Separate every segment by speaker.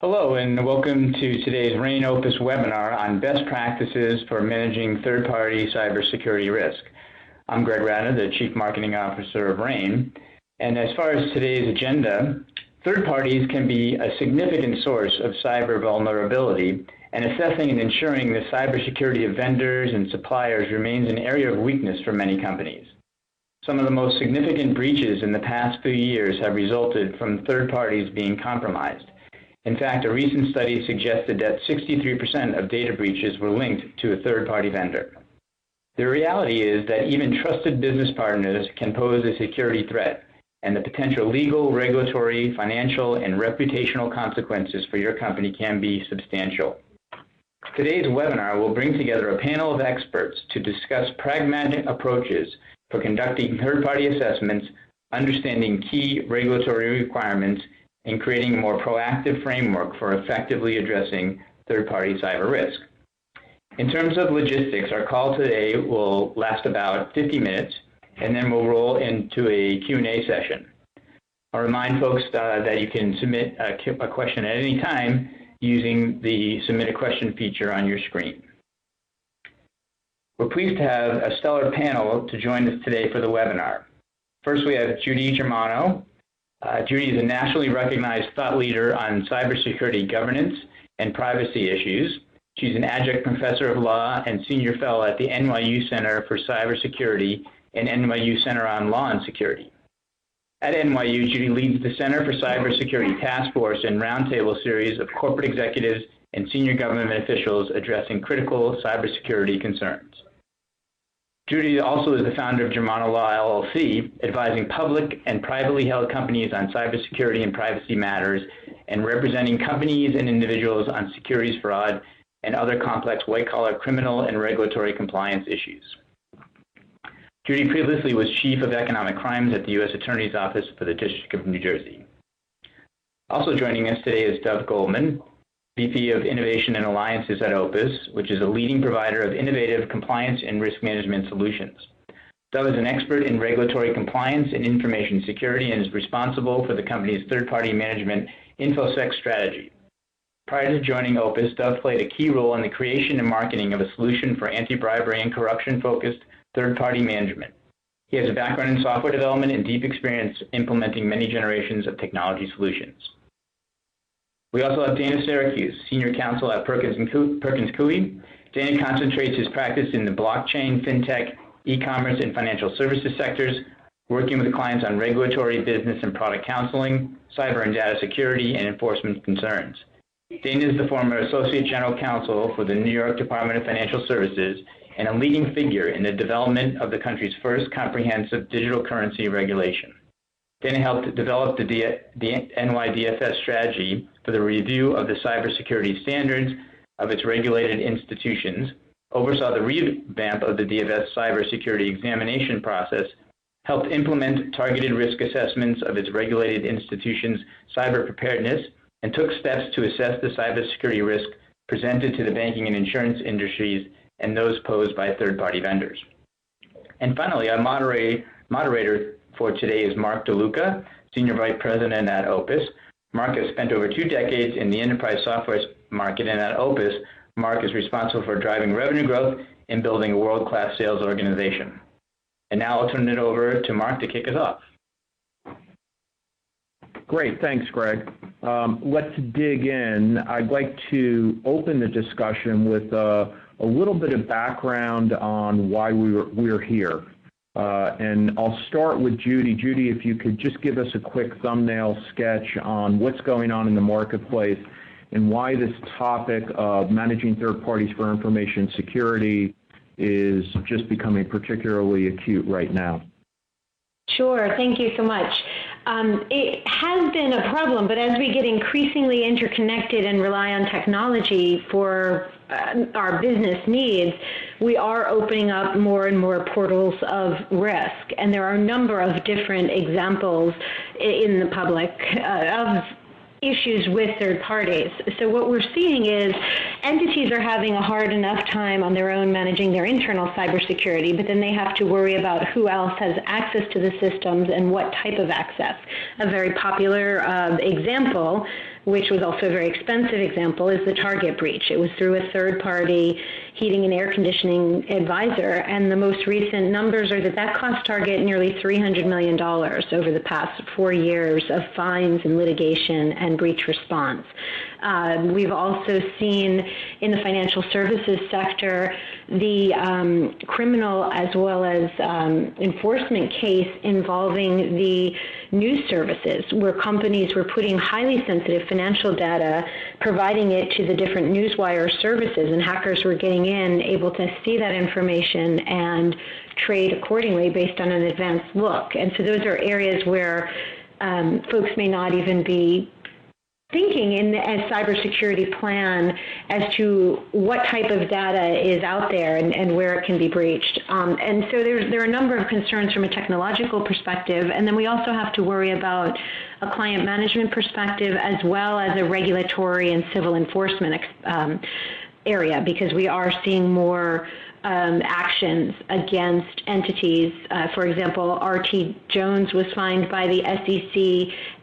Speaker 1: Hello and welcome to today's RAIN Opus webinar on best practices for managing third-party cybersecurity risk. I'm Greg Radner, the Chief Marketing Officer of RAIN. And as far as today's agenda, third parties can be a significant source of cyber vulnerability, and assessing and ensuring the cybersecurity of vendors and suppliers remains an area of weakness for many companies. Some of the most significant breaches in the past few years have resulted from third parties being compromised. In fact, a recent study suggested that 63% of data breaches were linked to a third-party vendor. The reality is that even trusted business partners can pose a security threat, and the potential legal, regulatory, financial, and reputational consequences for your company can be substantial. Today's webinar will bring together a panel of experts to discuss pragmatic approaches for conducting third-party assessments, understanding key regulatory requirements, and creating a more proactive framework for effectively addressing third-party cyber risk. In terms of logistics, our call today will last about 50 minutes, and then we'll roll into a Q&A session. I'll remind folks that you can submit a question at any time using the Submit a Question feature on your screen. We're pleased to have a stellar panel to join us today for the webinar. First, we have Judy Germano. Judy is a nationally recognized thought leader on cybersecurity governance and privacy issues. She's an adjunct professor of law and senior fellow at the NYU Center for Cybersecurity and NYU Center on Law and Security. At NYU, Judy leads the Center for Cybersecurity Task Force and Roundtable series of corporate executives and senior government officials addressing critical cybersecurity concerns. Judy also is the founder of Germano Law LLC, advising public and privately held companies on cybersecurity and privacy matters, and representing companies and individuals on securities fraud and other complex white-collar criminal and regulatory compliance issues. Judy previously was Chief of Economic Crimes at the U.S. Attorney's Office for the District of New Jersey. Also joining us today is Dov Goldman, VP of Innovation and Alliances at Opus, which is a leading provider of innovative compliance and risk management solutions. Dov is an expert in regulatory compliance and information security and is responsible for the company's third-party management InfoSec strategy. Prior to joining Opus, Dov played a key role in the creation and marketing of a solution for anti-bribery and corruption-focused third-party management. He has a background in software development and deep experience implementing many generations of technology solutions. We also have Dana Syracuse, Senior Counsel at Perkins Coie. Dana concentrates his practice in the blockchain, fintech, e-commerce, and financial services sectors, working with clients on regulatory, business, and product counseling, cyber and data security, and enforcement concerns. Dana is the former Associate General Counsel for the New York Department of Financial Services and a leading figure in the development of the country's first comprehensive digital currency regulation. Dana helped develop the NYDFS strategy for the review of the cybersecurity standards of its regulated institutions, oversaw the revamp of the DFS cybersecurity examination process, helped implement targeted risk assessments of its regulated institutions' cyber preparedness, and took steps to assess the cybersecurity risk presented to the banking and insurance industries and those posed by third-party vendors. And finally, our moderator for today is Mark DeLuca, Senior Vice President at Opus. Mark has spent over 2 decades in the enterprise software market, and at Opus, Mark is responsible for driving revenue growth and building a world-class sales organization. And now I'll turn it over to Mark to kick us off.
Speaker 2: Great, thanks, Greg. Let's dig in. I'd like to open the discussion with a little bit of background on why we're here. And I'll start with Judy. Judy, if you could just give us a quick thumbnail sketch on what's going on in the marketplace and why this topic of managing third parties for information security is just becoming particularly acute right now.
Speaker 3: Sure, thank you so much. It has been a problem, but as we get increasingly interconnected and rely on technology for our business needs, we are opening up more and more portals of risk. And there are a number of different examples in the public of issues with third parties. So what we're seeing is entities are having a hard enough time on their own managing their internal cybersecurity, but then they have to worry about who else has access to the systems and what type of access. A very popular example which was also a very expensive example, is the Target breach. It was through a third-party heating and air conditioning advisor, and the most recent numbers are that cost Target nearly $300 million over the past 4 years of fines and litigation and breach response. We've also seen in the financial services sector the criminal as well as enforcement case involving the news services, where companies were putting highly sensitive financial data, providing it to the different newswire services, and hackers were getting in, able to see that information and trade accordingly based on an advanced look. And so those are areas where folks may not even be thinking in a cybersecurity plan as to what type of data is out there and where it can be breached. And so there are a number of concerns from a technological perspective, and then we also have to worry about a client management perspective as well as a regulatory and civil enforcement area, because we are seeing more actions against entities. For example, RT Jones was fined by the SEC.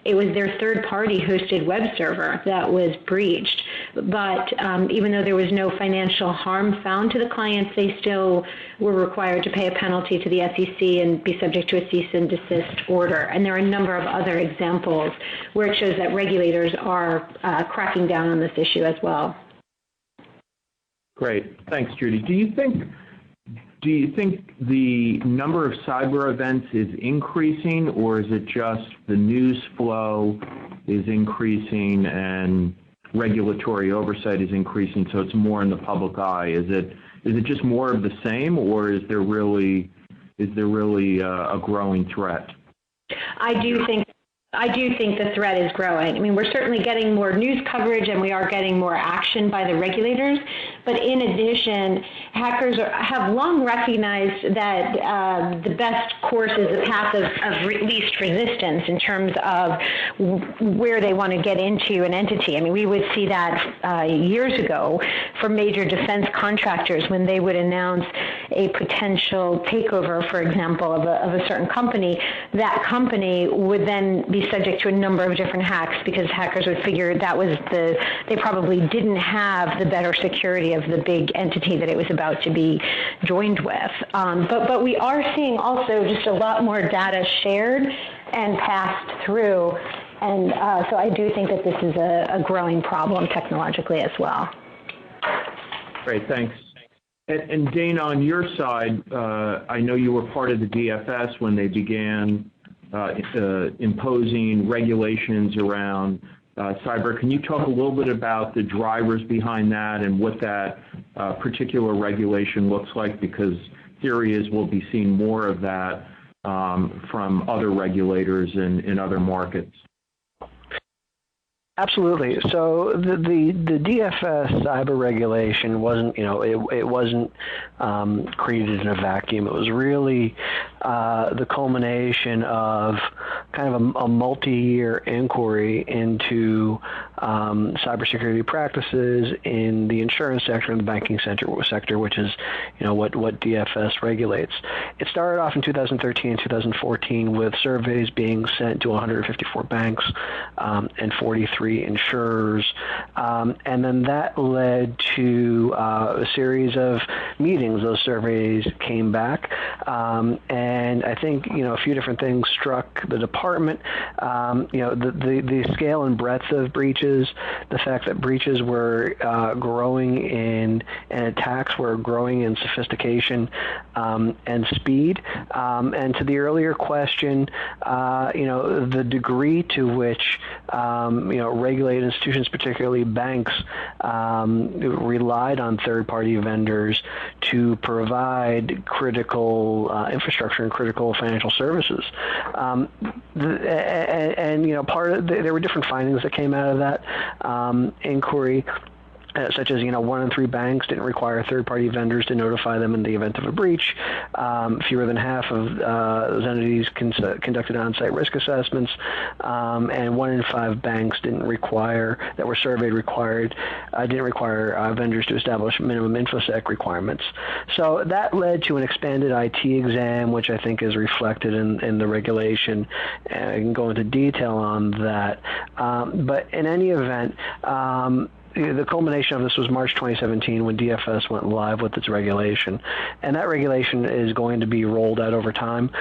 Speaker 3: It was their third-party hosted web server that was breached. But even though there was no financial harm found to the clients, they still were required to pay a penalty to the SEC and be subject to a cease and desist order. And there are a number of other examples where it shows that regulators are cracking down on this issue as well.
Speaker 2: Great. Thanks, Judy. Do you think the number of cyber events is increasing, or is it just the news flow is increasing and regulatory oversight is increasing, so it's more in the public eye? Is it just more of the same, or is there really a growing threat?
Speaker 3: I do think the threat is growing. I mean, we're certainly getting more news coverage and we are getting more action by the regulators. But in addition, hackers have long recognized that the best course is the path of least resistance in terms of where they want to get into an entity. I mean, we would see that years ago for major defense contractors when they would announce a potential takeover, for example, of a certain company. That company would then be subject to a number of different hacks because hackers would figure that was they probably didn't have the better security of the big entity that it was about to be joined with. But we are seeing also just a lot more data shared and passed through. And so I do think that this is a growing problem technologically as well.
Speaker 2: Great, thanks. And Dana, on your side, I know you were part of the DFS when they began imposing regulations around cyber. Can you talk a little bit about the drivers behind that and what that particular regulation looks like? Because theory is we'll be seeing more of that from other regulators in other markets.
Speaker 4: Absolutely. So the DFS cyber regulation wasn't, it wasn't created in a vacuum. It was really the culmination of kind of a multi-year inquiry into cybersecurity practices in the insurance sector and the banking sector, which is, what DFS regulates. It started off in 2013 and 2014 with surveys being sent to 154 banks and 43 insurers, and then that led to a series of meetings. Those surveys came back, and I think a few different things struck the department. The scale and breadth of breaches, the fact that breaches were growing in and attacks were growing in sophistication and speed, and to the earlier question, the degree to which regulated institutions, particularly banks, relied on third-party vendors to provide critical infrastructure and critical financial services. There were different findings that came out of that inquiry. such as 1 in 3 banks didn't require third-party vendors to notify them in the event of a breach. Fewer than half of those entities conducted on-site risk assessments, and 1 in 5 banks didn't require vendors to establish minimum infosec requirements. So that led to an expanded IT exam, which I think is reflected in the regulation. I can go into detail on that, but in any event. The culmination of this was March 2017 when DFS went live with its regulation, and that regulation is going to be rolled out over time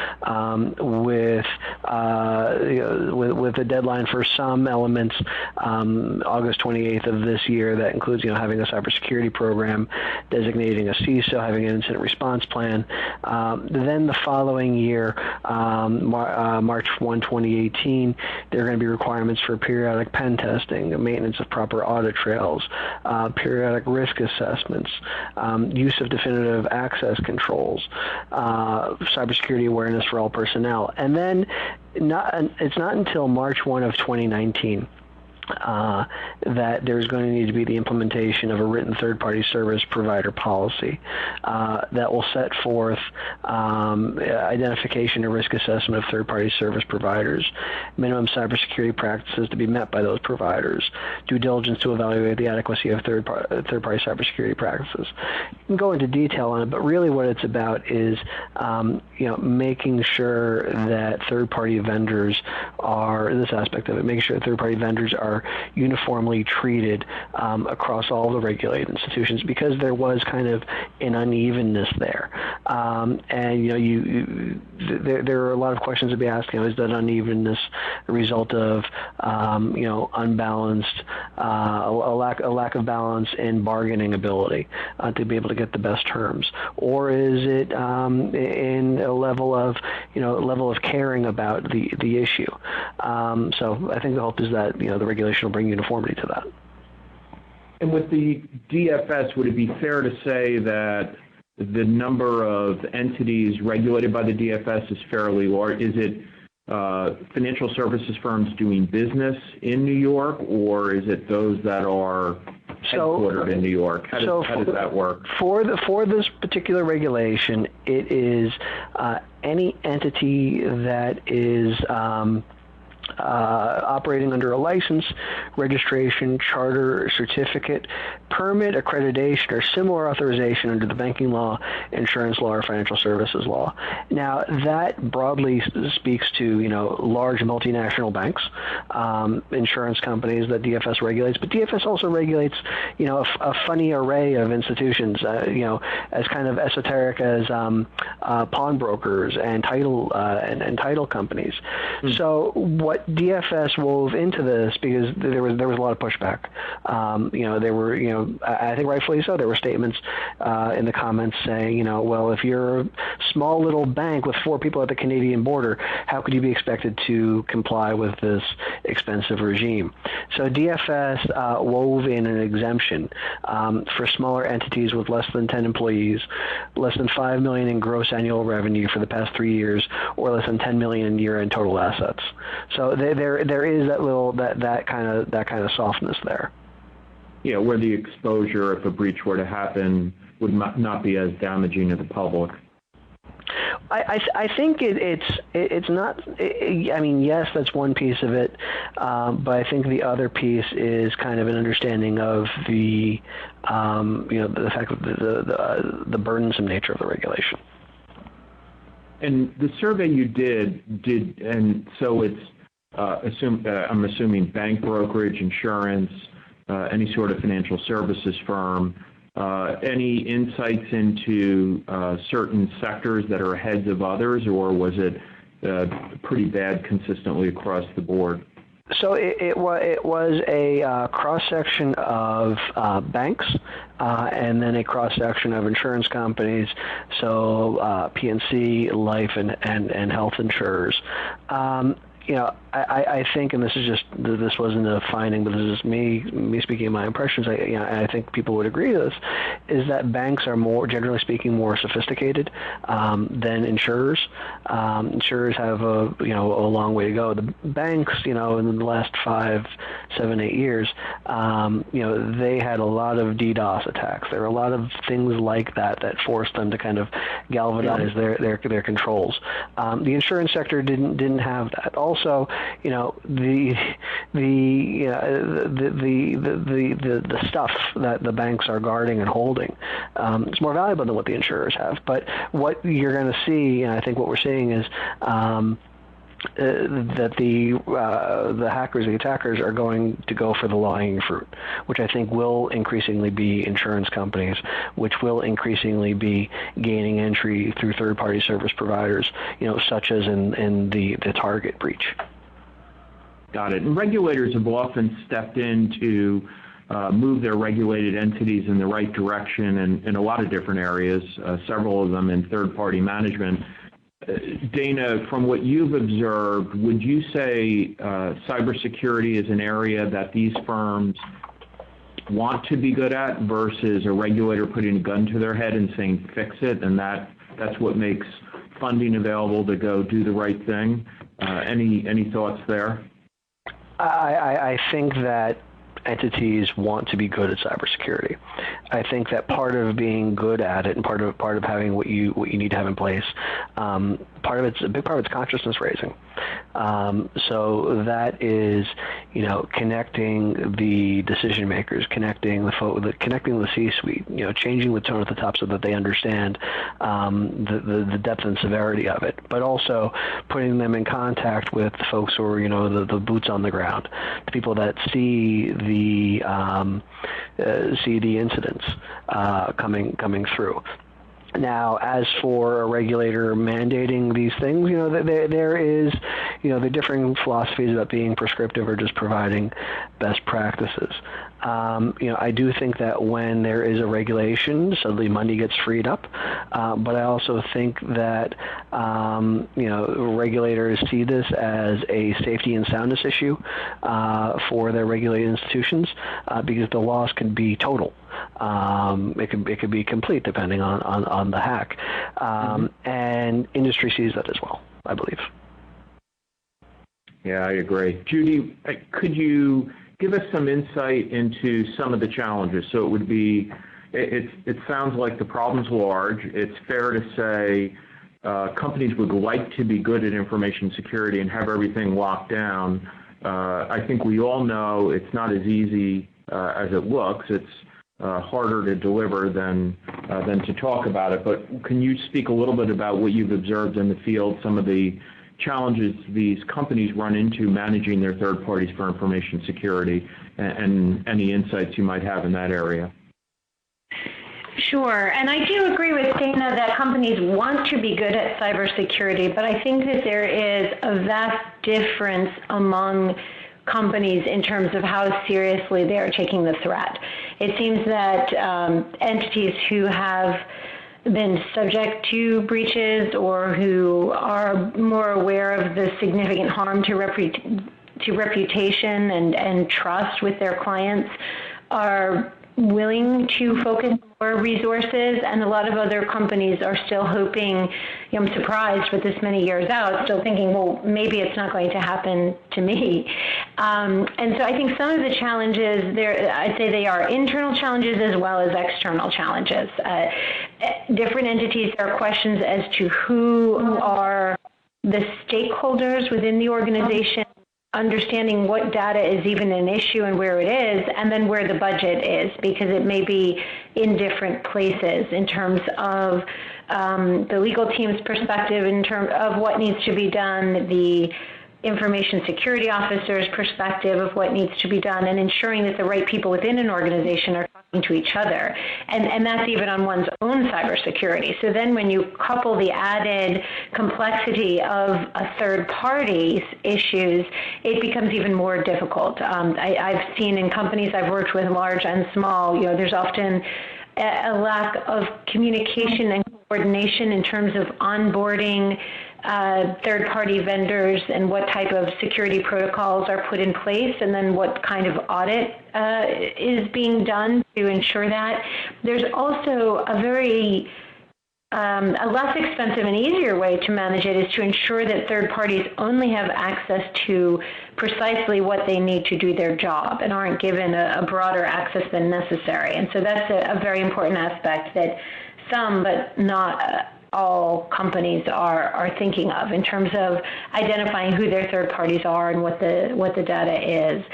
Speaker 4: with a deadline for some elements, August 28th of this year. That includes having a cybersecurity program, designating a CISO, having an incident response plan. Then the following year, March 1, 2018, there are going to be requirements for periodic pen testing, maintenance of proper audit trails, periodic risk assessments, use of definitive access controls, cybersecurity awareness for all personnel. And then it's not until March 1 of 2019 that there's going to need to be the implementation of a written third-party service provider policy that will set forth identification and risk assessment of third-party service providers, minimum cybersecurity practices to be met by those providers, due diligence to evaluate the adequacy of third-party cybersecurity practices. You can go into detail on it, but really what it's about is making sure that third-party vendors are, in this aspect of it, making sure that third-party vendors are uniformly treated across all the regulated institutions, because there was kind of an unevenness there. And there are a lot of questions to be asked. Is that unevenness a result of unbalanced, a lack of balance in bargaining ability to be able to get the best terms, or is it in a level of caring about the issue? So I think the hope is that the regulation will bring uniformity to that.
Speaker 2: And with the DFS, would it be fair to say that the number of entities regulated by the DFS is fairly large? Is it financial services firms doing business in New York, or is it those that are headquartered in New York? How does that work? For
Speaker 4: this particular regulation, it is any entity that is operating under a license, registration, charter, certificate, permit, accreditation, or similar authorization under the banking law, insurance law, or financial services law. Now, that broadly speaks to, large multinational banks, insurance companies that DFS regulates, but DFS also regulates, a funny array of institutions, as kind of esoteric as pawnbrokers and title companies. So what DFS wove into this, because there was a lot of pushback. There were, I think rightfully so, there were statements in the comments saying, well, if you're a small little bank with 4 people at the Canadian border, how could you be expected to comply with this expensive regime? So DFS wove in an exemption for smaller entities with less than 10 employees, less than $5 million in gross annual revenue for the past 3 years, or less than $10 million in year-end total assets. So there is that kind of softness there.
Speaker 2: Yeah, where the exposure, if a breach were to happen, would not be as damaging to the public.
Speaker 4: I think it's not. I mean, yes, that's one piece of it, but I think the other piece is kind of an understanding of the the fact of the burdensome nature of the regulation.
Speaker 2: And the survey you did, and so it's I'm assuming bank, brokerage, insurance, any sort of financial services firm. Any insights into certain sectors that are ahead of others, or was it pretty bad consistently across the board?
Speaker 4: So it was a cross-section of banks and then a cross-section of insurance companies, so P&C, life, and health insurers. I think, and this wasn't a finding, but this is me speaking my impressions. I think people would agree with this, is that banks are generally speaking, more sophisticated than insurers. Insurers have a long way to go. The banks, in the last 5, 7, 8 years, they had a lot of DDoS attacks. There were a lot of things like that forced them to kind of galvanize their controls. The insurance sector didn't have that. Also, the stuff that the banks are guarding and holding is more valuable than what the insurers have. But what you're going to see, and I think what we're seeing is that the hackers, the attackers, are going to go for the low-hanging fruit, which I think will increasingly be insurance companies, which will increasingly be gaining entry through third-party service providers, such as in the Target breach.
Speaker 2: Got it. And regulators have often stepped in to move their regulated entities in the right direction in a lot of different areas, several of them in third-party management. Dana, from what you've observed, would you say cybersecurity is an area that these firms want to be good at versus a regulator putting a gun to their head and saying fix it, and that's what makes funding available to go do the right thing? Any thoughts there?
Speaker 4: I think that entities want to be good at cybersecurity. I think that part of being good at it and part of having what you need to have in place, a big part of it's consciousness raising. So that is, connecting the decision makers, connecting the C-suite, changing the tone at the top so that they understand the depth and severity of it, but also putting them in contact with the folks who are, the boots on the ground, the people that see the incidents coming through. Now, as for a regulator mandating these things, there is, the differing philosophies about being prescriptive or just providing best practices. I do think that when there is a regulation, suddenly money gets freed up. But I also think that, regulators see this as a safety and soundness issue for their regulated institutions because the loss can be total. It could be complete depending on the hack. And industry sees that as well, I believe.
Speaker 2: Yeah, I agree. Judy, could you give us some insight into some of the challenges? So it would be, it sounds like the problem's large. It's fair to say companies would like to be good at information security and have everything locked down. I think we all know it's not as easy as it looks. It's harder to deliver than to talk about it. But can you speak a little bit about what you've observed in the field, some of the challenges these companies run into managing their third parties for information security, and any insights you might have in that area?
Speaker 3: Sure, and I do agree with Dana that companies want to be good at cybersecurity, but I think that there is a vast difference among companies in terms of how seriously they are taking the threat. It seems that entities who have been subject to breaches or who are more aware of the significant harm to reputation and trust with their clients are willing to focus more resources, and a lot of other companies are still hoping, I'm surprised with this many years out, still thinking, well, maybe it's not going to happen to me. And so I think some of the challenges, I'd say they are internal challenges as well as external challenges. Different entities, there are questions as to who are the stakeholders within the organization, understanding what data is even an issue and where it is, and then where the budget is, because it may be in different places in terms of the legal team's perspective, in terms of what needs to be done, the information security officer's perspective of what needs to be done, and ensuring that the right people within an organization are talking to each other. And that's even on one's own cybersecurity. So then when you couple the added complexity of a third party's issues, it becomes even more difficult. I've seen in companies I've worked with, large and small, there's often a lack of communication and coordination in terms of onboarding third-party vendors and what type of security protocols are put in place, and then what kind of audit is being done to ensure that. There's also a less expensive and easier way to manage it is to ensure that third parties only have access to precisely what they need to do their job and aren't given a broader access than necessary. And so that's a very important aspect that some, but not all companies are thinking of in terms of identifying who their third parties are and what the data is.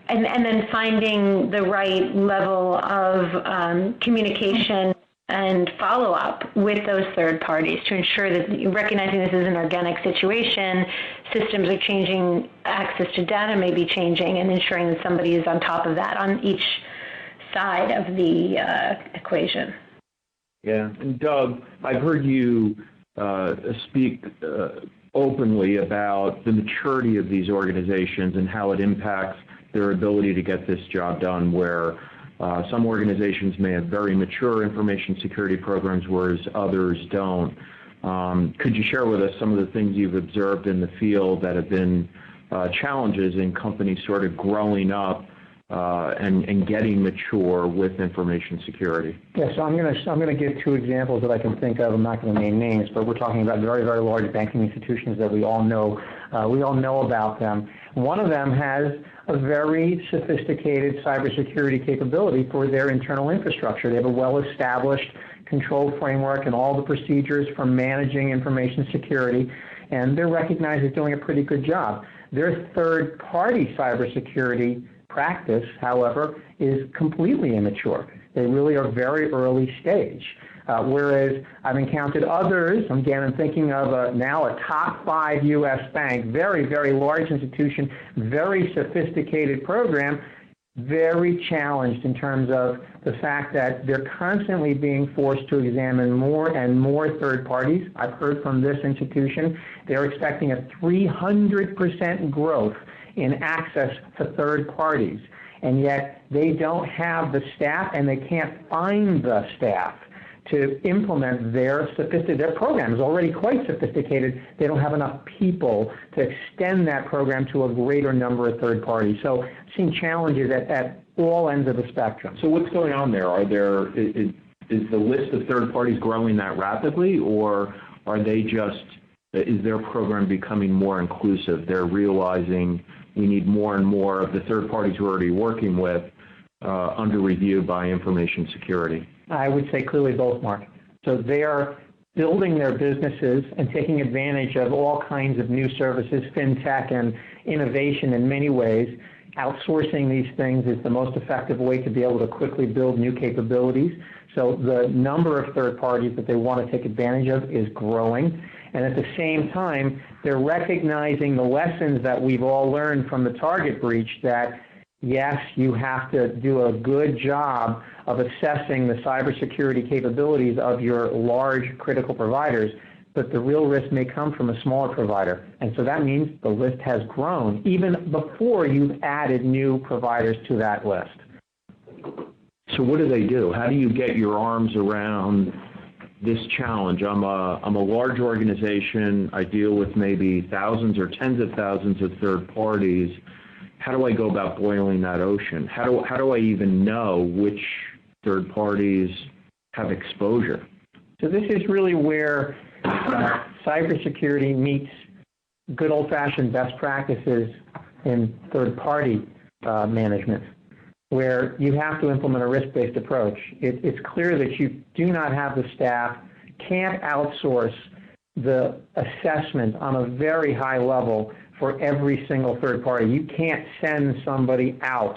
Speaker 3: And then finding the right level of communication and follow-up with those third parties to ensure that, recognizing this is an organic situation, systems are changing, access to data may be changing, and ensuring that somebody is on top of that on each side of the equation.
Speaker 2: Yeah, and Doug, I've heard you speak openly about the maturity of these organizations and how it impacts their ability to get this job done, where some organizations may have very mature information security programs, whereas others don't. Could you share with us some of the things you've observed in the field that have been challenges in companies sort of growing up and getting mature with information security?
Speaker 5: Yeah, so I'm going to give two examples that I can think of. I'm not going to name names, but we're talking about very, very large banking institutions that we all know. We all know about them. One of them has a very sophisticated cybersecurity capability for their internal infrastructure. They have a well-established control framework and all the procedures for managing information security, and they're recognized as doing a pretty good job. Their third-party cybersecurity practice, however, is completely immature. They really are very early stage. Whereas I've encountered others, again, I'm thinking of now a top 5 U.S. bank, very, very large institution, very sophisticated program, very challenged in terms of the fact that they're constantly being forced to examine more and more third parties. I've heard from this institution, they're expecting a 300% growth in access to third parties, and yet they don't have the staff and they can't find the staff to implement their program is already quite sophisticated. They don't have enough people to extend that program to a greater number of third parties. So seeing challenges at all ends of the spectrum.
Speaker 2: So what's going on there? Is the list of third parties growing that rapidly, or are they is their program becoming more inclusive? They're realizing we need more and more of the third parties we're already working with under review by information security?
Speaker 5: I would say clearly both, Mark. So they are building their businesses and taking advantage of all kinds of new services, fintech and innovation in many ways. Outsourcing these things is the most effective way to be able to quickly build new capabilities. So the number of third parties that they want to take advantage of is growing. And at the same time, they're recognizing the lessons that we've all learned from the Target breach, that yes, you have to do a good job of assessing the cybersecurity capabilities of your large critical providers, but the real risk may come from a smaller provider. And so that means the list has grown even before you've added new providers to that list.
Speaker 2: So what do they do? How do you get your arms around this challenge? I'm a large organization. I deal with maybe thousands or tens of thousands of third parties. How do I go about boiling that ocean? How do I even know which third parties have exposure?
Speaker 5: So this is really where cybersecurity meets good old-fashioned best practices in third-party management, where you have to implement a risk-based approach. It's clear that you do not have the staff, can't outsource the assessment on a very high level for every single third party. You can't send somebody out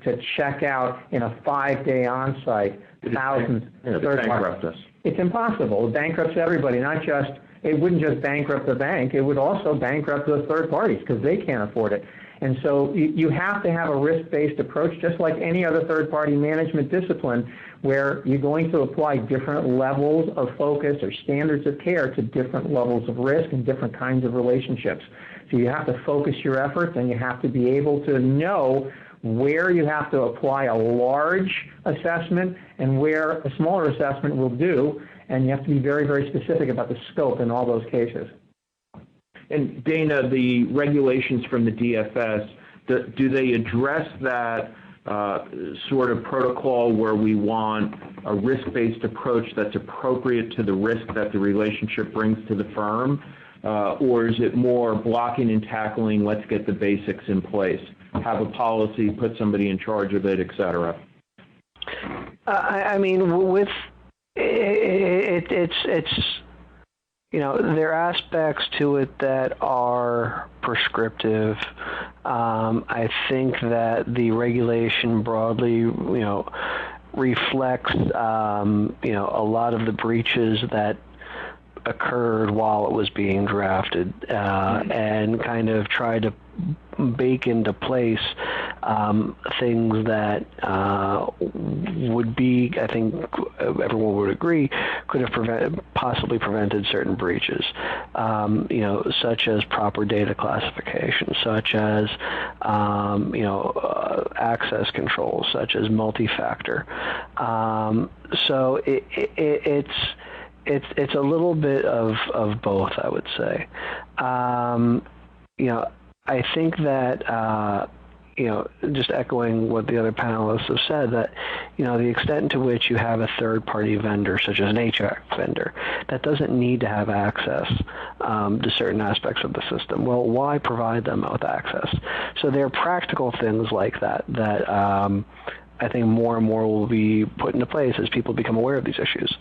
Speaker 5: to check out in a 5-day on-site thousands of third parties. It's impossible. It bankrupts everybody, it wouldn't just bankrupt the bank, it would also bankrupt the third parties because they can't afford it. And so you have to have a risk-based approach, just like any other third-party management discipline, where you're going to apply different levels of focus or standards of care to different levels of risk and different kinds of relationships. So you have to focus your efforts, and you have to be able to know where you have to apply a large assessment and where a smaller assessment will do, and you have to be very, very specific about the scope in all those cases.
Speaker 2: And Dana, the regulations from the DFS, do they address that sort of protocol where we want a risk-based approach that's appropriate to the risk that the relationship brings to the firm? Or is it more blocking and tackling, let's get the basics in place, have a policy, put somebody in charge of it, et cetera?
Speaker 4: I mean, with it's there are aspects to it that are prescriptive. I think that the regulation broadly, reflects, a lot of the breaches that occurred while it was being drafted, and kind of try to bake into place things that would be, I think everyone would agree, could have possibly prevented certain breaches, such as proper data classification, such as access controls, such as multi-factor. So it's a little bit of both, I would say. I think that, just echoing what the other panelists have said, that, the extent to which you have a third-party vendor, such as an HVAC vendor, that doesn't need to have access to certain aspects of the system. Well, why provide them with access? So there are practical things like that I think more and more will be put into place as people become aware of these issues.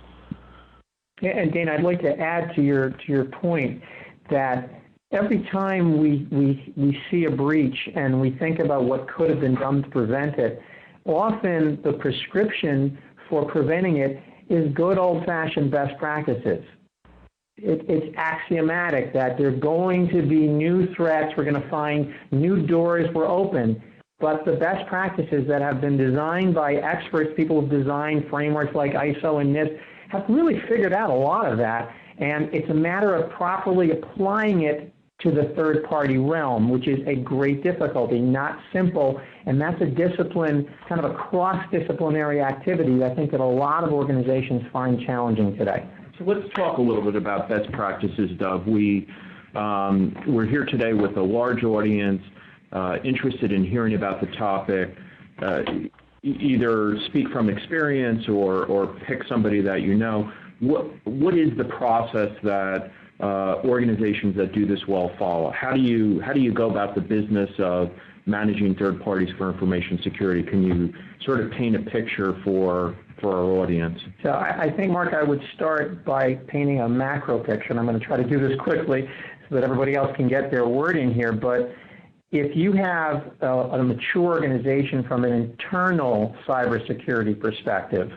Speaker 5: Yeah, and Dana, I'd like to add to your point that every time we see a breach and we think about what could have been done to prevent it, often the prescription for preventing it is good old-fashioned best practices. It's axiomatic that there's going to be new threats, we're going to find new doors were open, but the best practices that have been designed by experts, people who've designed frameworks like ISO and NIST, have really figured out a lot of that, and it's a matter of properly applying it to the third-party realm, which is a great difficulty, not simple, and that's a discipline, kind of a cross-disciplinary activity that I think that a lot of organizations find challenging today.
Speaker 2: So let's talk a little bit about best practices, Doug. We're here today with a large audience interested in hearing about the topic. Either speak from experience or pick somebody that you know. What is the process that organizations that do this well follow? How do you go about the business of managing third parties for information security? Can you sort of paint a picture for our audience?
Speaker 5: So I think, Mark, I would start by painting a macro picture, and I'm going to try to do this quickly so that everybody else can get their word in here. But if you have a mature organization from an internal cybersecurity perspective,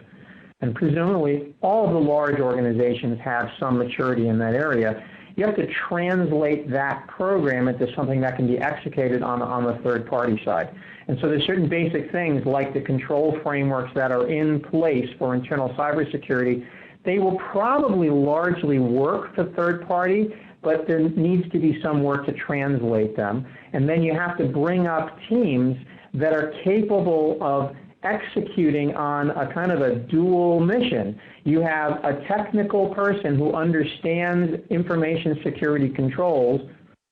Speaker 5: and presumably all of the large organizations have some maturity in that area, you have to translate that program into something that can be executed on the third-party side. And so there's certain basic things like the control frameworks that are in place for internal cybersecurity. They will probably largely work for third-party, but there needs to be some work to translate them. And then you have to bring up teams that are capable of executing on a kind of a dual mission. You have a technical person who understands information security controls.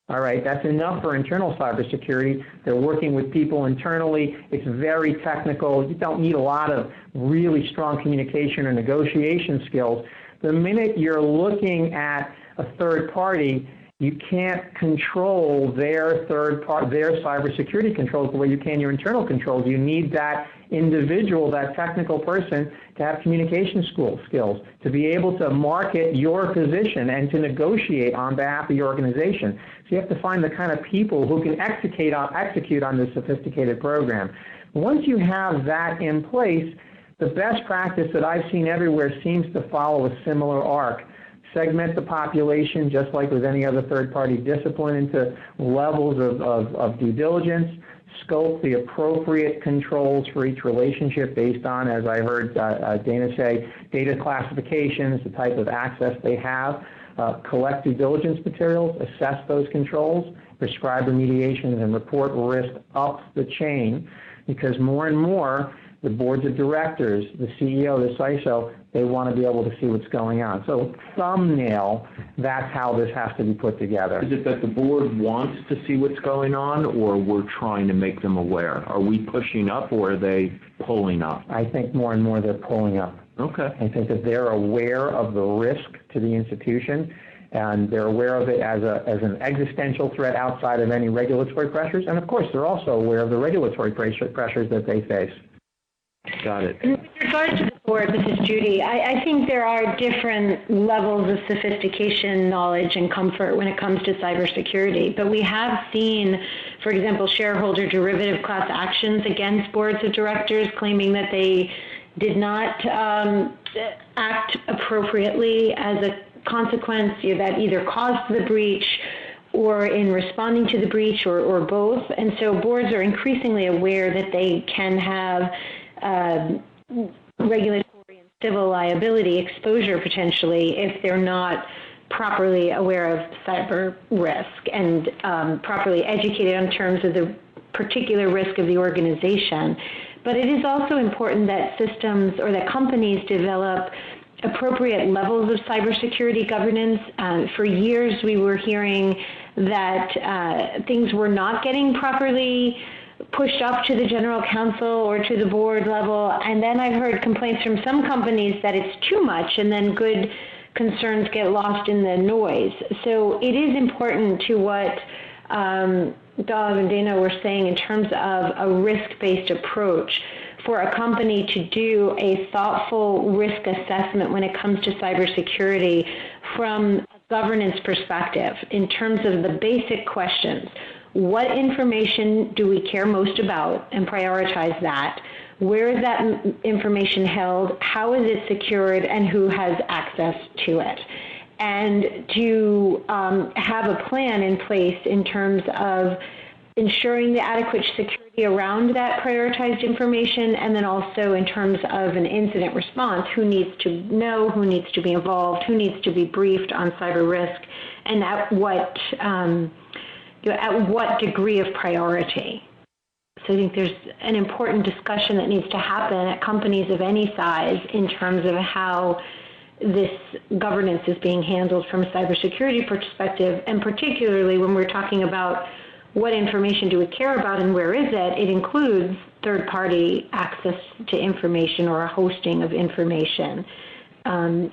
Speaker 5: All right, that's enough for internal cybersecurity. They're working with people internally. It's very technical. You don't need a lot of really strong communication or negotiation skills. The minute you're looking at a third party, you can't control their cybersecurity controls the way you can your internal controls. You need that individual, that technical person, to have communication skills, to be able to market your position and to negotiate on behalf of your organization. So you have to find the kind of people who can execute on this sophisticated program. Once you have that in place, the best practice that I've seen everywhere seems to follow a similar arc. Segment the population, just like with any other third-party discipline, into levels of due diligence, scope the appropriate controls for each relationship based on, as I heard Dana say, data classifications, the type of access they have, collect due diligence materials, assess those controls, prescribe remediations, and report risk up the chain, because more and more the boards of directors, the CEO, the CISO, they want to be able to see what's going on. So thumbnail, that's how this has to be put together.
Speaker 2: Is it that the board wants to see what's going on, or we're trying to make them aware? Are we pushing up, or are they pulling up?
Speaker 5: I think more and more they're pulling up.
Speaker 2: Okay.
Speaker 5: I think that they're aware of the risk to the institution, and they're aware of it as an existential threat outside of any regulatory pressures. And of course, they're also aware of the regulatory pressures that they face.
Speaker 2: Got it.
Speaker 3: With regard to the board, this is Judy, I think there are different levels of sophistication, knowledge, and comfort when it comes to cybersecurity. But we have seen, for example, shareholder derivative class actions against boards of directors claiming that they did not act appropriately as a consequence that either caused the breach or in responding to the breach or both. And so boards are increasingly aware that they can have regulatory and civil liability exposure potentially if they're not properly aware of cyber risk and properly educated in terms of the particular risk of the organization. But it is also important that systems or that companies develop appropriate levels of cybersecurity governance. For years, we were hearing that things were not getting properly pushed up to the general counsel or to the board level, and then I've heard complaints from some companies that it's too much, and then good concerns get lost in the noise. So it is important to what Dov and Dana were saying in terms of a risk-based approach for a company to do a thoughtful risk assessment when it comes to cybersecurity from a governance perspective in terms of the basic questions. What information do we care most about and prioritize that? Where is that information held? How is it secured? And who has access to it? And to have a plan in place in terms of ensuring the adequate security around that prioritized information, and then also in terms of an incident response, who needs to know, who needs to be involved, who needs to be briefed on cyber risk, and at what degree of priority. So I think there's an important discussion that needs to happen at companies of any size in terms of how this governance is being handled from a cybersecurity perspective, and particularly when we're talking about what information do we care about and where is it, it includes third-party access to information or a hosting of information. And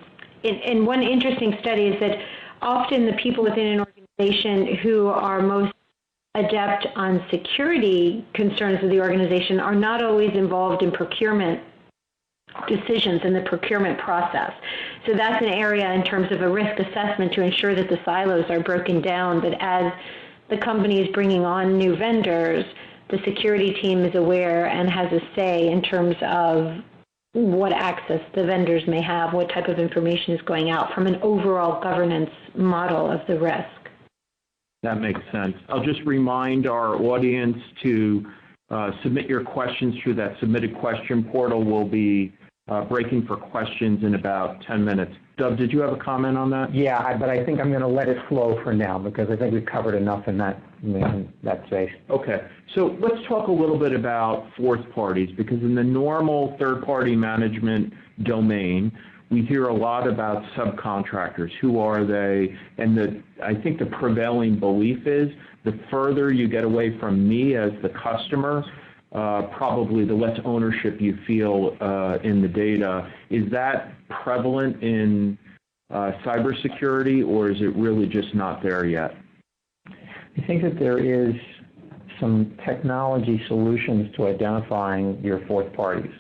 Speaker 3: one interesting study is that often the people within an organization who are most adept on security concerns of the organization are not always involved in procurement decisions in the procurement process. So that's an area in terms of a risk assessment to ensure that the silos are broken down, but as the company is bringing on new vendors, the security team is aware and has a say in terms of what access the vendors may have, what type of information is going out from an overall governance model of the risk.
Speaker 2: That makes sense. I'll just remind our audience to submit your questions through that submitted question portal. We'll be breaking for questions in about 10 minutes. Dov, did you have a comment on that?
Speaker 5: Yeah, but I think I'm going to let it flow for now because I think we've covered enough in that space.
Speaker 2: Okay, so let's talk a little bit about fourth parties, because in the normal third-party management domain, we hear a lot about subcontractors. Who are they? And I think the prevailing belief is the further you get away from me as the customer, probably the less ownership you feel in the data. Is that prevalent in cybersecurity, or is it really just not there yet?
Speaker 5: I think that there is some technology solutions to identifying your fourth parties.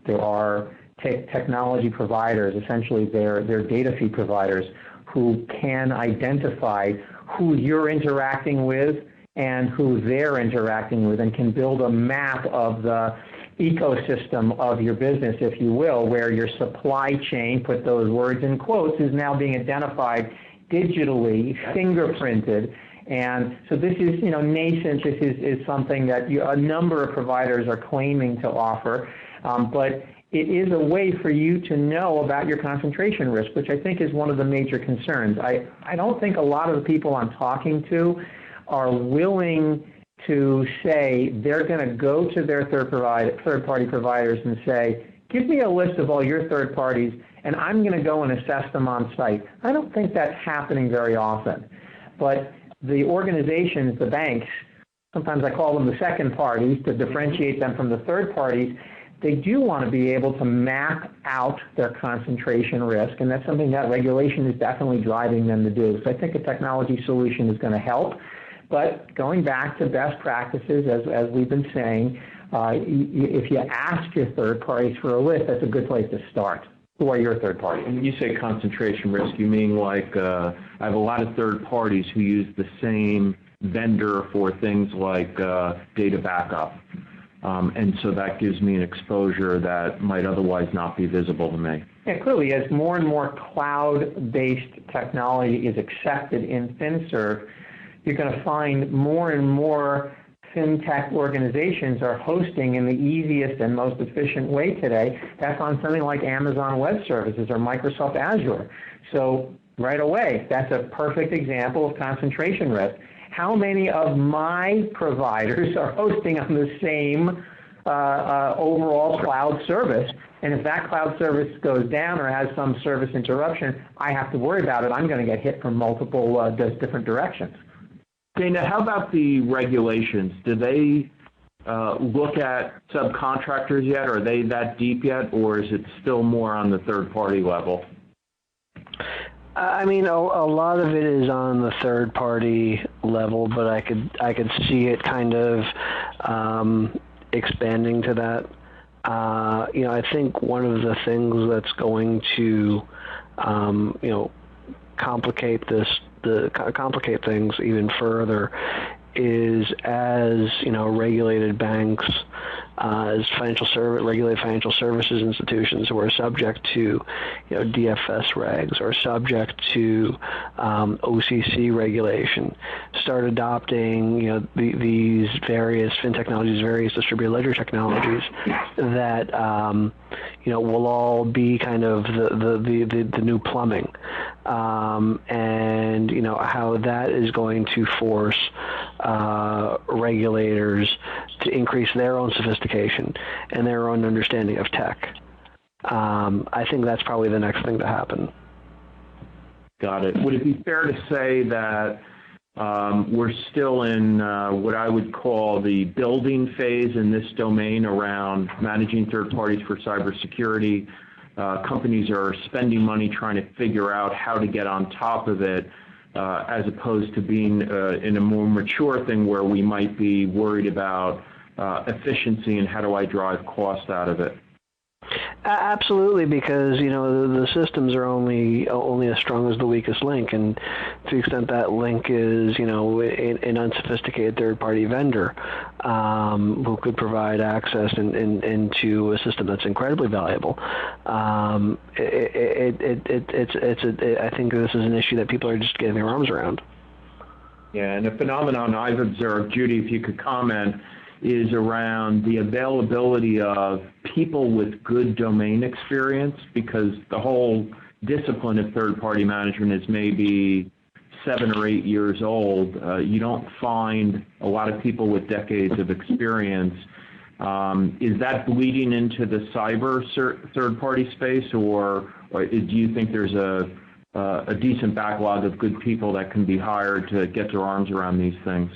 Speaker 5: There are technology providers, essentially they're data feed providers, who can identify who you're interacting with and who they're interacting with, and can build a map of the ecosystem of your business, if you will, where your supply chain, put those words in quotes, is now being identified digitally, fingerprinted. And so this is, nascent. This is something that a number of providers are claiming to offer, but it is a way for you to know about your concentration risk, which I think is one of the major concerns. I don't think a lot of the people I'm talking to are willing to say they're going to go to their third-party providers and say, give me a list of all your third parties, and I'm going to go and assess them on site. I don't think that's happening very often. But the organizations, the banks, sometimes I call them the second parties to differentiate them from the third parties, they do want to be able to map out their concentration risk, and that's something that regulation is definitely driving them to do. So I think a technology solution is going to help. But going back to best practices, as we've been saying, if you ask your third parties for a list, that's a good place to start. Who are your third parties?
Speaker 2: And when you say concentration risk, you mean like I have a lot of third parties who use the same vendor for things like data backup. And so that gives me an exposure that might otherwise not be visible to me.
Speaker 5: Yeah, clearly, as more and more cloud-based technology is accepted in FinServ, you're going to find more and more fintech organizations are hosting in the easiest and most efficient way today. That's on something like Amazon Web Services or Microsoft Azure. So right away, that's a perfect example of concentration risk. How many of my providers are hosting on the same overall cloud service? And if that cloud service goes down or has some service interruption, I have to worry about it. I'm going to get hit from multiple different directions.
Speaker 2: Dana, how about the regulations? Do they look at subcontractors yet? Are they that deep yet, or is it still more on the third-party level?
Speaker 4: I mean, a lot of it is on the third-party level, but I could see it kind of expanding to that. I think one of the things that's going to, complicate things even further is as regulated banks, as regulated financial services institutions who are subject to DFS regs or subject to OCC regulation start adopting these various fin technologies, various distributed ledger technologies that will all be kind of the new plumbing, and how that is going to force regulators to increase their own sophistication and their own understanding of tech. I think that's probably the next thing to happen.
Speaker 2: Got it. Would it be fair to say that we're still in what I would call the building phase in this domain around managing third parties for cybersecurity? Companies are spending money trying to figure out how to get on top of it, as opposed to being in a more mature thing where we might be worried about efficiency and how do I drive cost out of it.
Speaker 4: Absolutely, because the systems are only as strong as the weakest link, and to the extent that link is an unsophisticated third-party vendor who could provide access into a system that's incredibly valuable, I think this is an issue that people are just getting their arms around.
Speaker 2: Yeah, and a phenomenon I've observed, Judy, if you could comment, is around the availability of people with good domain experience, because the whole discipline of third-party management is maybe 7 or 8 years old. You don't find a lot of people with decades of experience. Is that bleeding into the cyber third-party space, or do you think there's a decent backlog of good people that can be hired to get their arms around these things?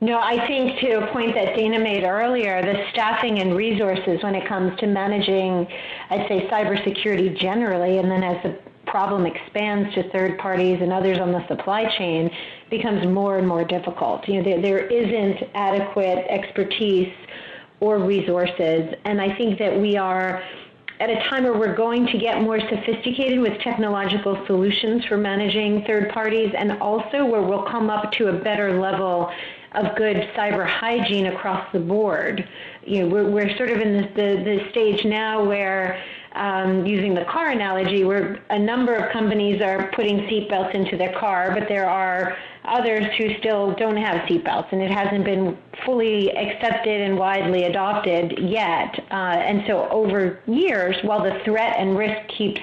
Speaker 3: No, I think to a point that Dana made earlier, the staffing and resources when it comes to managing, I'd say, cybersecurity generally, and then as the problem expands to third parties and others on the supply chain, becomes more and more difficult. There isn't adequate expertise or resources, and I think that we are at a time where we're going to get more sophisticated with technological solutions for managing third parties, and also where we'll come up to a better level of good cyber hygiene across the board. We're sort of in the stage now where, using the car analogy, where a number of companies are putting seatbelts into their car, but there are others who still don't have seatbelts, and it hasn't been fully accepted and widely adopted yet. And so over years, while the threat and risk keeps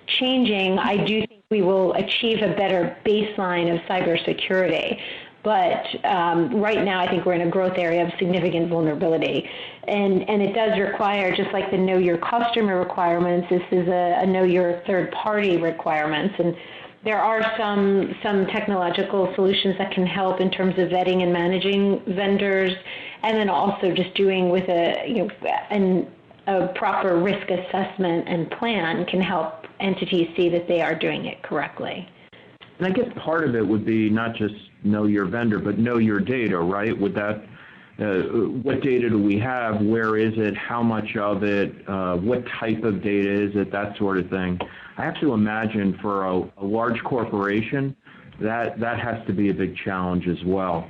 Speaker 3: changing, I do think we will achieve a better baseline of cybersecurity. But right now, I think we're in a growth area of significant vulnerability. And it does require, just like the know your customer requirements, this is a know your third party requirements. And there are some technological solutions that can help in terms of vetting and managing vendors, and then also just doing with a proper risk assessment and plan can help entities see that they are doing it correctly.
Speaker 2: And I guess part of it would be not just know your vendor, but know your data, right? Would that, what data do we have? Where is it? How much of it? What type of data is it? That sort of thing. I have to imagine for a large corporation, that has to be a big challenge as well.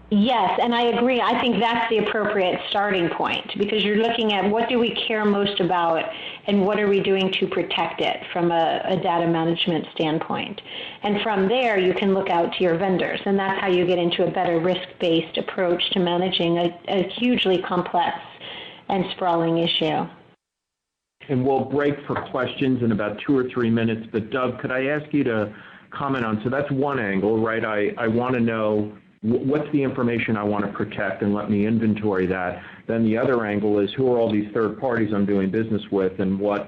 Speaker 3: Yes, and I agree. I think that's the appropriate starting point, because you're looking at what do we care most about and what are we doing to protect it from a data management standpoint. And from there, you can look out to your vendors, and that's how you get into a better risk-based approach to managing a hugely complex and sprawling issue.
Speaker 2: And we'll break for questions in about 2 or 3 minutes, but Doug, could I ask you to comment on, so that's one angle, right? I want to know what's the information I want to protect and let me inventory that. Then the other angle is who are all these third parties I'm doing business with, and what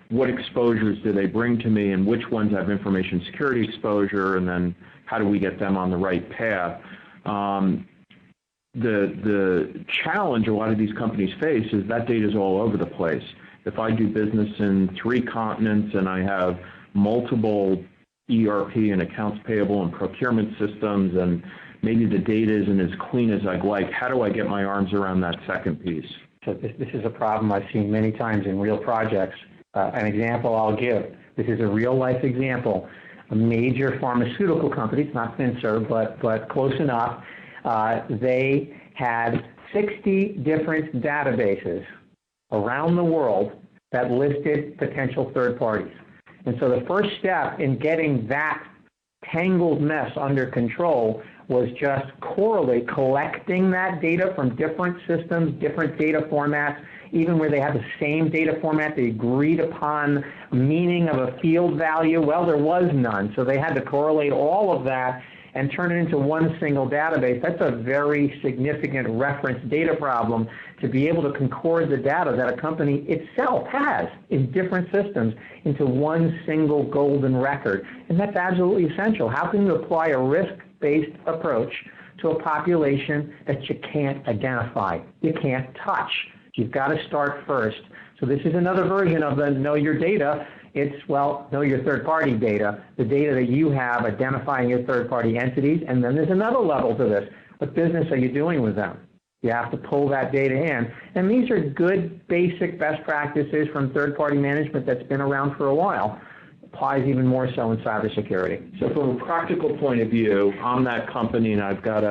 Speaker 2: exposures do they bring to me, and which ones have information security exposure, and then how do we get them on the right path. The challenge a lot of these companies face is that data is all over the place. If I do business in 3 continents and I have multiple ERP and accounts payable and procurement systems, and maybe the data isn't as clean as I'd like, how do I get my arms around that second piece?
Speaker 5: So this is a problem I've seen many times in real projects. An example I'll give, this is a real-life example. A major pharmaceutical company, it's not Finserv, but close enough, they had 60 different databases around the world that listed potential third parties. And so the first step in getting that tangled mess under control was just collecting that data from different systems, different data formats, even where they had the same data format, they agreed upon meaning of a field value. Well, there was none, so they had to correlate all of that and turn it into one single database. That's a very significant reference data problem, to be able to concord the data that a company itself has in different systems into one single golden record. And that's absolutely essential. How can you apply a risk-based approach to a population that you can't identify, you can't touch? You've got to start first. So this is another version of the know your data. It's, well, know your third-party data, the data that you have identifying your third-party entities. And then there's another level to this. What business are you doing with them? You have to pull that data in. And these are good, basic best practices from third-party management that's been around for a while. Applies even more so in cybersecurity.
Speaker 2: So from a practical point of view, I'm that company and I've got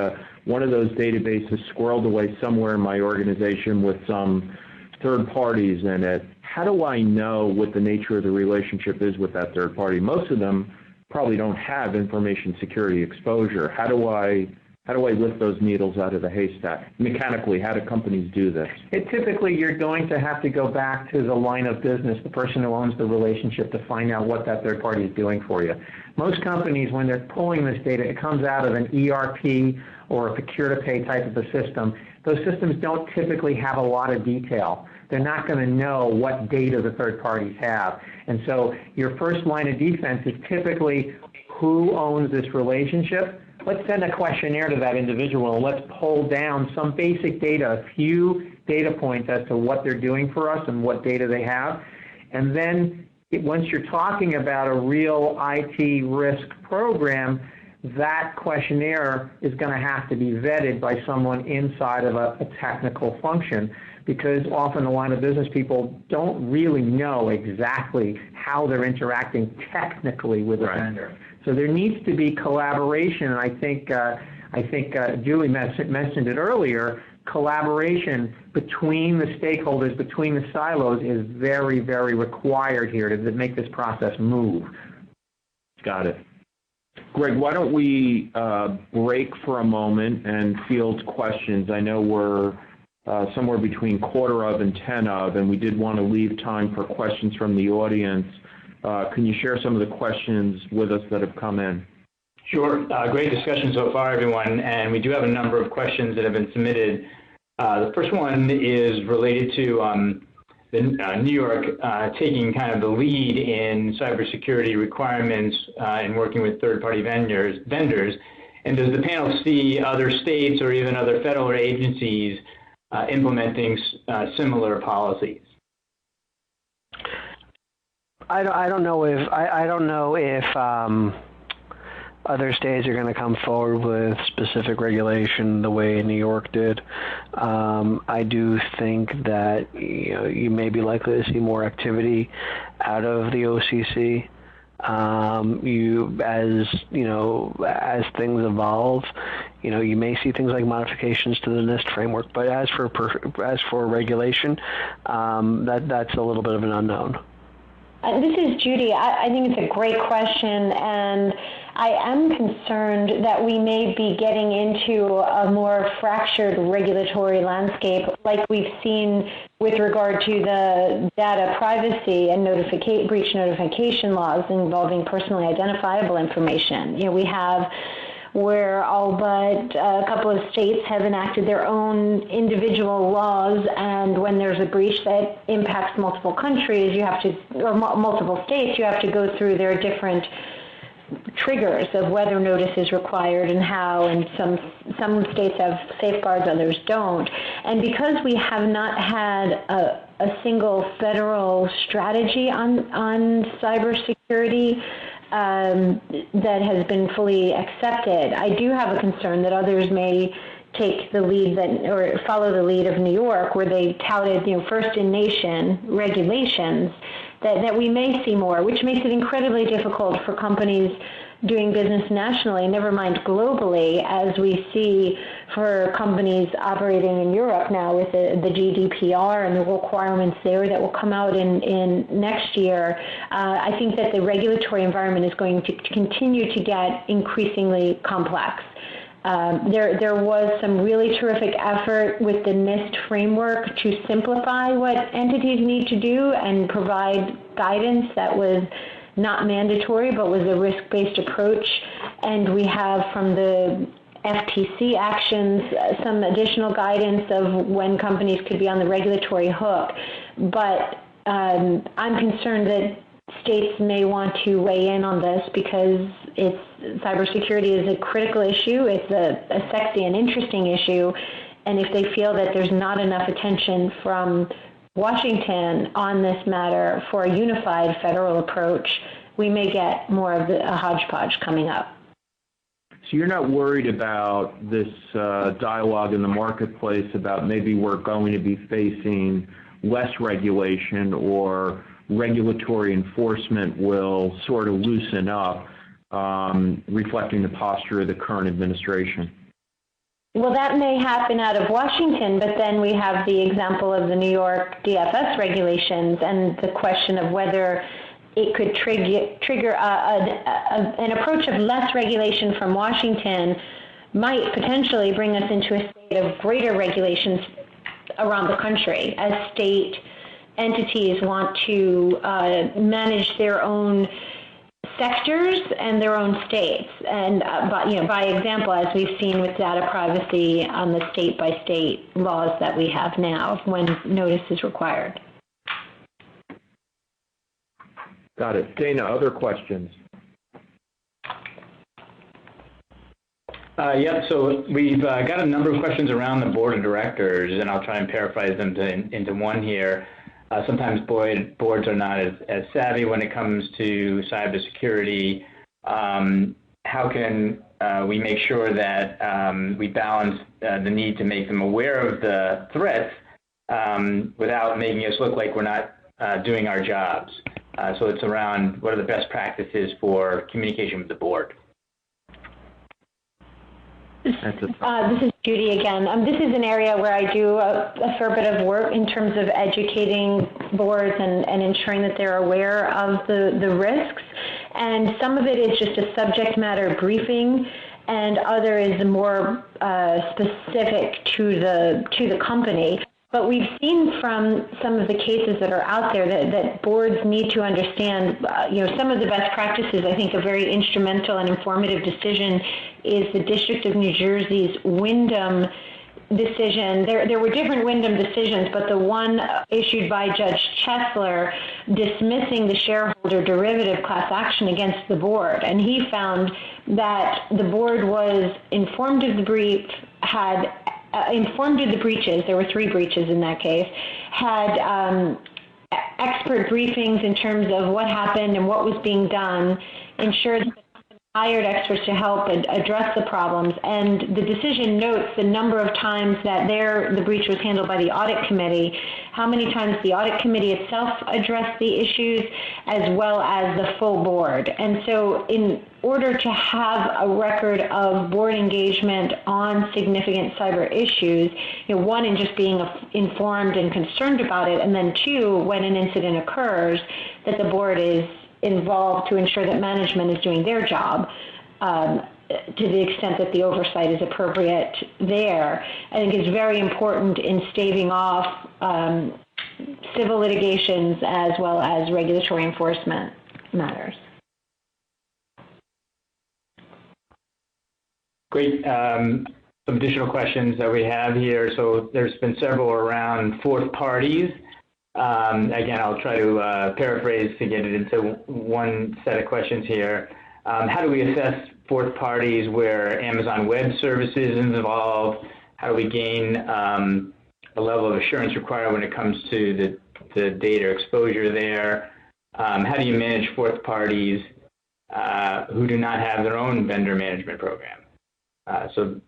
Speaker 2: one of those databases squirreled away somewhere in my organization with some third parties in it. How do I know what the nature of the relationship is with that third party? Most of them probably don't have information security exposure. How do I lift those needles out of the haystack? Mechanically, how do companies do this?
Speaker 5: Typically, you're going to have to go back to the line of business, the person who owns the relationship, to find out what that third party is doing for you. Most companies, when they're pulling this data, it comes out of an ERP or a procure-to-pay type of a system. Those systems don't typically have a lot of detail. They're not going to know what data the third parties have. And so your first line of defense is typically who owns this relationship. Let's send a questionnaire to that individual and let's pull down some basic data, a few data points as to what they're doing for us and what data they have. And then once you're talking about a real IT risk program, that questionnaire is going to have to be vetted by someone inside of a technical function, because often the line of business people don't really know exactly how they're interacting technically with a vendor. So there needs to be collaboration, and I think Julie mentioned it earlier. Collaboration between the stakeholders, between the silos, is very, very required here to make this process move.
Speaker 2: Got it. Greg, why don't we break for a moment and field questions? I know we're somewhere between quarter of and 10 of, and we did want to leave time for questions from the audience. Can you share some of the questions with us that have come in?
Speaker 1: Sure. Great discussion so far, everyone. And we do have a number of questions that have been submitted. The first one is related to New York taking kind of the lead in cybersecurity requirements in working with third-party vendors. And does the panel see other states or even other federal agencies implementing similar policies?
Speaker 4: I don't know if other states are going to come forward with specific regulation the way New York did. I do think that you may be likely to see more activity out of the OCC. As things evolve, you may see things like modifications to the NIST framework. But as for regulation, that's a little bit of an unknown.
Speaker 3: This is Judy. I think it's a great question, and I am concerned that we may be getting into a more fractured regulatory landscape like we've seen with regard to the data privacy and breach notification laws involving personally identifiable information. We have where all but a couple of states have enacted their own individual laws, and when there's a breach that impacts multiple countries, or multiple states, you have to go through their different triggers of whether notice is required and how, and some states have safeguards, others don't. And because we have not had a single federal strategy on cybersecurity, that has been fully accepted, I do have a concern that others may take the lead or follow the lead of New York, where they touted, first in nation regulations that we may see more, which makes it incredibly difficult for companies doing business nationally, never mind globally, as we see for companies operating in Europe now with the GDPR and the requirements there that will come out in next year. I think that the regulatory environment is going to continue to get increasingly complex. There was some really terrific effort with the NIST framework to simplify what entities need to do and provide guidance that was not mandatory, but was a risk-based approach. And we have from the FTC actions some additional guidance of when companies could be on the regulatory hook. But I'm concerned that states may want to weigh in on this because cybersecurity is a critical issue. It's a sexy and interesting issue. And if they feel that there's not enough attention from Washington on this matter for a unified federal approach, we may get more of a hodgepodge coming up.
Speaker 2: So you're not worried about this dialogue in the marketplace about maybe we're going to be facing less regulation or regulatory enforcement will sort of loosen up, reflecting the posture of the current administration?
Speaker 3: Well, that may happen out of Washington, but then we have the example of the New York DFS regulations and the question of whether it could trigger an approach of less regulation from Washington might potentially bring us into a state of greater regulations around the country as state entities want to manage their own sectors and their own states, and by example, as we've seen with data privacy on the state-by-state laws that we have now when notice is required.
Speaker 2: Got it. Dana, other questions?
Speaker 1: Yep, so we've got a number of questions around the board of directors, and I'll try and paraphrase them into one here. Sometimes boards are not as savvy when it comes to cybersecurity. How can we make sure that we balance the need to make them aware of the threats without making us look like we're not doing our jobs? So it's around what are the best practices for communication with the board.
Speaker 3: This is Judy again. This is an area where I do a fair bit of work in terms of educating boards and ensuring that they're aware of the risks. And some of it is just a subject matter briefing, and other is more specific to the company. But we've seen from some of the cases that are out there that boards need to understand, some of the best practices. I think a very instrumental and informative decision is the District of New Jersey's Wyndham decision. There were different Wyndham decisions, but the one issued by Judge Chesler dismissing the shareholder derivative class action against the board. And he found that the board was informed of the brief, had informed of the breaches, there were 3 breaches in that case, had expert briefings in terms of what happened and what was being done, ensured that hired experts to help address the problems, and the decision notes the number of times that the breach was handled by the audit committee, how many times the audit committee itself addressed the issues, as well as the full board. And so in order to have a record of board engagement on significant cyber issues, one, in just being informed and concerned about it, and then 2, when an incident occurs, that the board is involved to ensure that management is doing their job to the extent that the oversight is appropriate there. I think it's very important in staving off civil litigations as well as regulatory enforcement matters.
Speaker 1: Great. Some additional questions that we have here. So there's been several around fourth parties. Again, I'll try to paraphrase to get it into one set of questions here. How do we assess fourth parties where Amazon Web Services is involved? How do we gain the level of assurance required when it comes to the data exposure there? How do you manage fourth parties who do not have their own vendor management program? So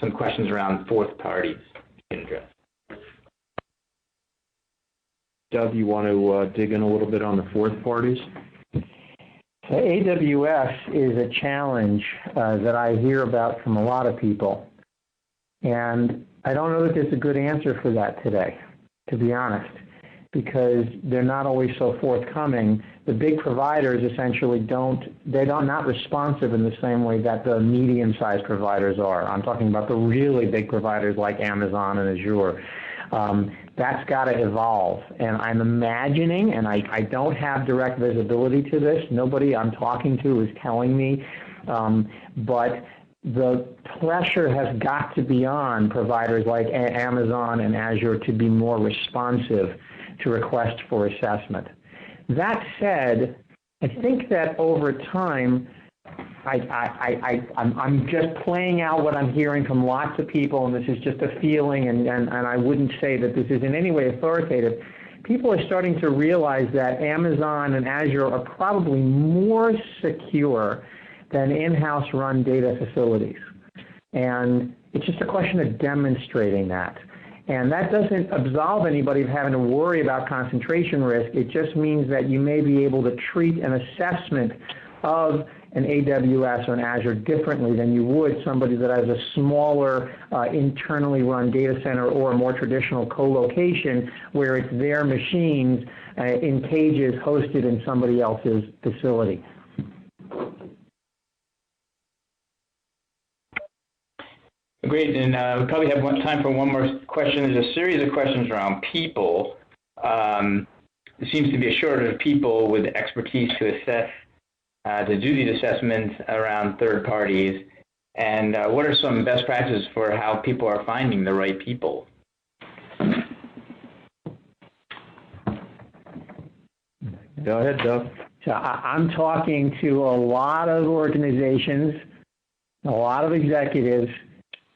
Speaker 1: some questions around fourth parties you can address.
Speaker 2: Doug, you want to dig in a little bit on the fourth parties?
Speaker 5: So AWS is a challenge that I hear about from a lot of people. And I don't know that there's a good answer for that today, to be honest, because they're not always so forthcoming. The big providers essentially they're not responsive in the same way that the medium-sized providers are. I'm talking about the really big providers like Amazon and Azure. That's got to evolve. And I'm imagining, and I don't have direct visibility to this, nobody I'm talking to is telling me, but the pressure has got to be on providers like Amazon and Azure to be more responsive to requests for assessment. That said, I think that over time, I'm just playing out what I'm hearing from lots of people, and this is just a feeling, and I wouldn't say that this is in any way authoritative. People are starting to realize that Amazon and Azure are probably more secure than in-house run data facilities. And it's just a question of demonstrating that. And that doesn't absolve anybody of having to worry about concentration risk. It just means that you may be able to treat an assessment of an AWS or an Azure differently than you would somebody that has a smaller internally run data center or a more traditional co-location where it's their machines in cages hosted in somebody else's facility.
Speaker 1: Great, and we probably have time for one more question. There's a series of questions around people. There seems to be a shortage of people with expertise to assess, to do these assessments around third parties. And what are some best practices for how people are finding the right people?
Speaker 2: Go ahead, Doug.
Speaker 5: So I'm talking to a lot of organizations, a lot of executives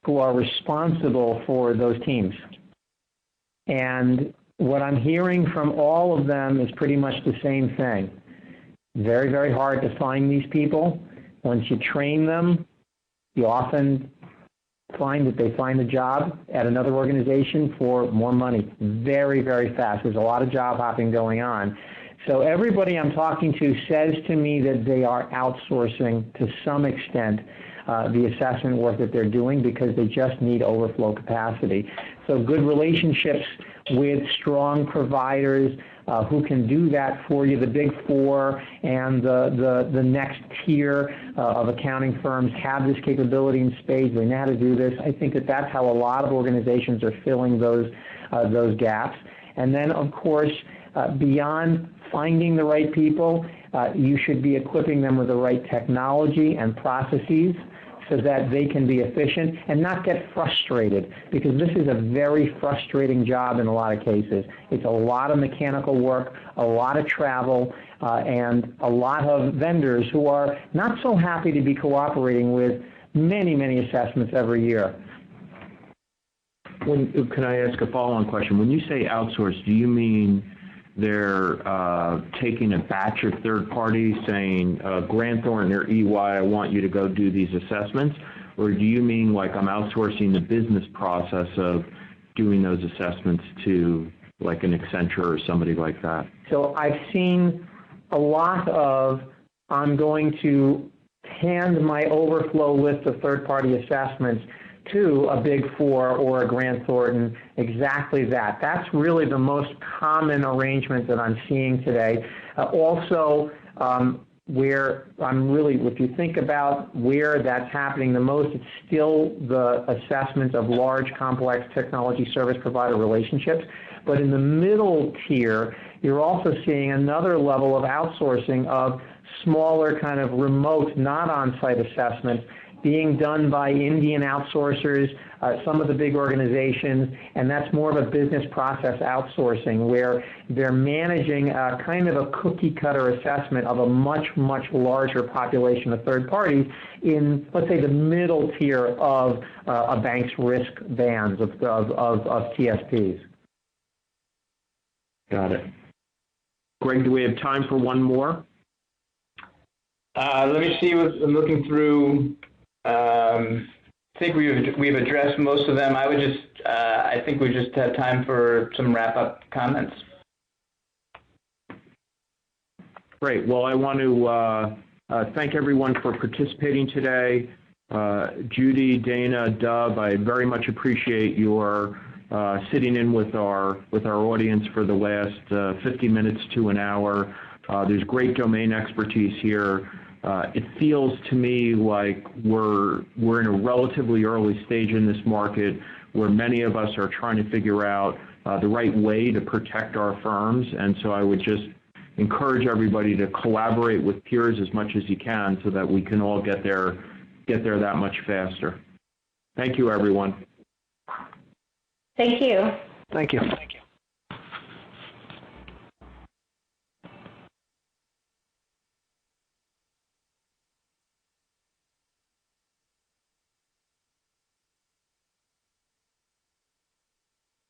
Speaker 5: who are responsible for those teams. And what I'm hearing from all of them is pretty much the same thing. Very, very hard to find these people. Once you train them, you often find that they find a job at another organization for more money very, very fast. There's a lot of job hopping going on. So everybody I'm talking to says to me that they are outsourcing to some extent the assessment work that they're doing because they just need overflow capacity. So good relationships with strong providers who can do that for you. The Big Four and the next tier of accounting firms have this capability in spades. They know how to do this. I think that that's how a lot of organizations are filling those gaps. And then, of course, beyond finding the right people, you should be equipping them with the right technology and processes so that they can be efficient and not get frustrated, because this is a very frustrating job in a lot of cases. It's a lot of mechanical work, a lot of travel, and a lot of vendors who are not so happy to be cooperating with many, many assessments every year.
Speaker 2: Can I ask a follow-on question? When you say outsource, do you mean they're taking a batch of third parties saying, Grant Thornton or EY, I want you to go do these assessments? Or do you mean like I'm outsourcing the business process of doing those assessments to like an Accenture or somebody like that?
Speaker 5: So I've seen a lot of, I'm going to hand my overflow list of third-party assessments to a Big Four or a Grant Thornton, exactly that. That's really the most common arrangement that I'm seeing today. Also, where I'm really, if you think about where that's happening the most, it's still the assessment of large, complex technology service provider relationships. But in the middle tier, you're also seeing another level of outsourcing of smaller kind of remote, not on-site assessments being done by Indian outsourcers, some of the big organizations, and that's more of a business process outsourcing where they're managing a kind of a cookie-cutter assessment of a much, much larger population of third parties in, let's say, the middle tier of a bank's risk bands of TSPs.
Speaker 2: Got it. Greg, do we have time for one more?
Speaker 1: Let me see. I'm looking through. I think we've addressed most of them. I think we just have time for some wrap-up comments.
Speaker 2: Great. Well, I want to thank everyone for participating today. Judy, Dana, Dub, I very much appreciate your sitting in with our audience for the last 50 minutes to an hour. There's great domain expertise here. It feels to me like we're in a relatively early stage in this market where many of us are trying to figure out the right way to protect our firms, and so I would just encourage everybody to collaborate with peers as much as you can so that we can all get there that much faster. Thank you, everyone.
Speaker 3: Thank you.
Speaker 4: Thank you.